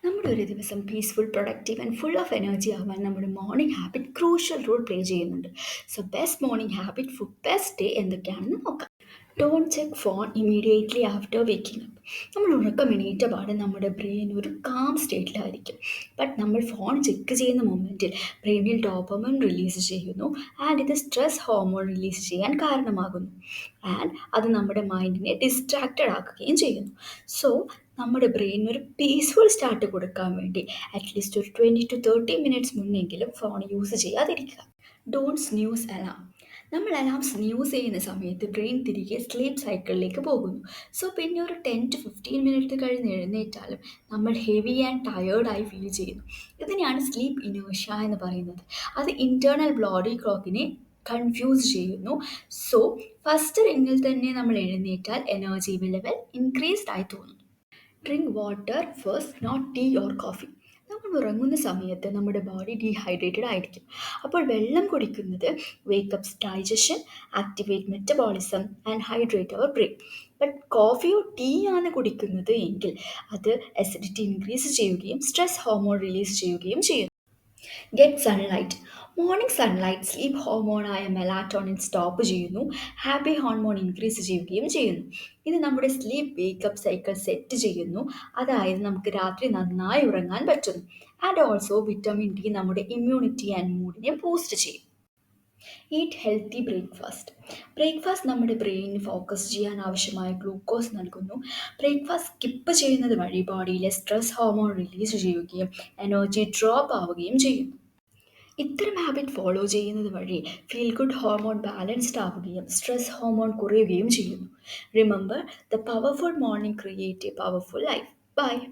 നമ്മുടെ ഒരു ദിവസം peaceful, productive and full of energy ആവാൻ നമ്മുടെ morning habit crucial role play ചെയ്യുന്നുണ്ട്. So best morning habit for best day എന്തൊക്കെയാണെന്ന് നോക്കാം. Don't check phone immediately after waking up. നമ്മൾ ഉറക്കം എണീറ്റ പാടെ നമ്മുടെ ബ്രെയിൻ ഒരു കാം സ്റ്റേറ്റിലായിരിക്കും. ബട്ട് നമ്മൾ ഫോൺ ചെക്ക് ചെയ്യുന്ന മൊമെൻറ്റിൽ ബ്രെയിനിൽ ഡോപ്പമിൻ റിലീസ് ചെയ്യുന്നു. ആൻഡ് ഇത് സ്ട്രെസ് ഹോർമോൺ റിലീസ് ചെയ്യാൻ കാരണമാകുന്നു. ആൻഡ് അത് നമ്മുടെ മൈൻഡിനെ ഡിസ്ട്രാക്റ്റഡ് ആക്കുകയും ചെയ്യുന്നു. സോ നമ്മുടെ ബ്രെയിനിന് ഒരു പീസ്ഫുൾ സ്റ്റാർട്ട് കൊടുക്കാൻ വേണ്ടി അറ്റ്ലീസ്റ്റ് ഒരു 20 to 30 മിനിറ്റ്സ് മുന്നെങ്കിലും ഫോൺ യൂസ് ചെയ്യാതിരിക്കുക. Don't snooze alarm. നമ്മൾ അലാം സ്നൂസ് ചെയ്യുന്ന സമയത്ത് ബ്രെയിൻ തിരികെ സ്ലീപ്പ് സൈക്കിളിലേക്ക് പോകുന്നു. സോ പിന്നെ ഒരു 10 to 15 മിനിറ്റ് കഴിഞ്ഞ് എഴുന്നേറ്റാലും നമ്മൾ ഹെവി ആൻഡ് ടയേർഡായി ഫീൽ ചെയ്യുന്നു. ഇതിനെയാണ് സ്ലീപ്പ് ഇനേഷ്യ എന്ന് പറയുന്നത്. അത് ഇൻറ്റേർണൽ ബോഡി ക്ലോക്കിനെ കൺഫ്യൂസ് ചെയ്യുന്നു. സോ ഫസ്റ്റ് റിങ്ങിൽ തന്നെ നമ്മൾ എഴുന്നേറ്റാൽ എനർജി ലെവൽ ഇൻക്രീസ്ഡ് ആയി തോന്നുന്നു. Drink water first, not tea or coffee. നമ്മൾ ഉറങ്ങുന്ന സമയത്ത് നമ്മുടെ ബോഡി ഡീഹൈഡ്രേറ്റഡ് ആയിരിക്കും. അപ്പോൾ വെള്ളം കുടിക്കുന്നത് വേക്കപ്സ് digestion, activate metabolism and hydrate our brain. But കോഫിയോ ടീ ആണ് കുടിക്കുന്നത് എങ്കിൽ അത് അസിഡിറ്റി ഇൻക്രീസ് ചെയ്യുകയും സ്ട്രെസ് ഹോർമോൺ റിലീസ് ചെയ്യുകയും ചെയ്യുന്നു. Get sunlight. Morning sunlight sleep ഹോർമോണായ മെലാറ്റോണിൻ സ്റ്റോപ്പ് ചെയ്യുന്നു. ഹാപ്പി ഹോർമോൺ ഇൻക്രീസ് ചെയ്യുകയും ചെയ്യുന്നു. ഇത് നമ്മുടെ സ്ലീപ്പ് വേക്കപ്പ് സൈക്കിൾ സെറ്റ് ചെയ്യുന്നു. അതായത് നമുക്ക് രാത്രി നന്നായി ഉറങ്ങാൻ പറ്റുന്നു. ആൻഡ് ഓൾസോ വിറ്റമിൻ ഡി നമ്മുടെ ഇമ്മ്യൂണിറ്റി ആൻഡ് മൂഡിനെ ബൂസ്റ്റ് ചെയ്യും. Eat healthy breakfast. ബ്രേക്ക്ഫാസ്റ്റ് നമ്മുടെ ബ്രെയിനിന് ഫോക്കസ് ചെയ്യാൻ ആവശ്യമായ ഗ്ലൂക്കോസ് നൽകുന്നു. ബ്രേക്ക്ഫാസ്റ്റ് സ്കിപ്പ് ചെയ്യുന്നത് വഴി ബോഡിയിലെ സ്ട്രെസ് ഹോർമോൺ റിലീസ് ചെയ്യുകയും എനർജി ഡ്രോപ്പ് ആവുകയും ചെയ്യുന്നു. ഇത്തരം ഹാബിറ്റ് ഫോളോ ചെയ്യുന്നത് വഴി ഫീൽ ഗുഡ് ഹോർമോൺ ബാലൻസ്ഡ് ആവുകയും സ്ട്രെസ് ഹോർമോൺ കുറയുകയും ചെയ്യുന്നു. Remember, the powerful morning create a powerful life. By.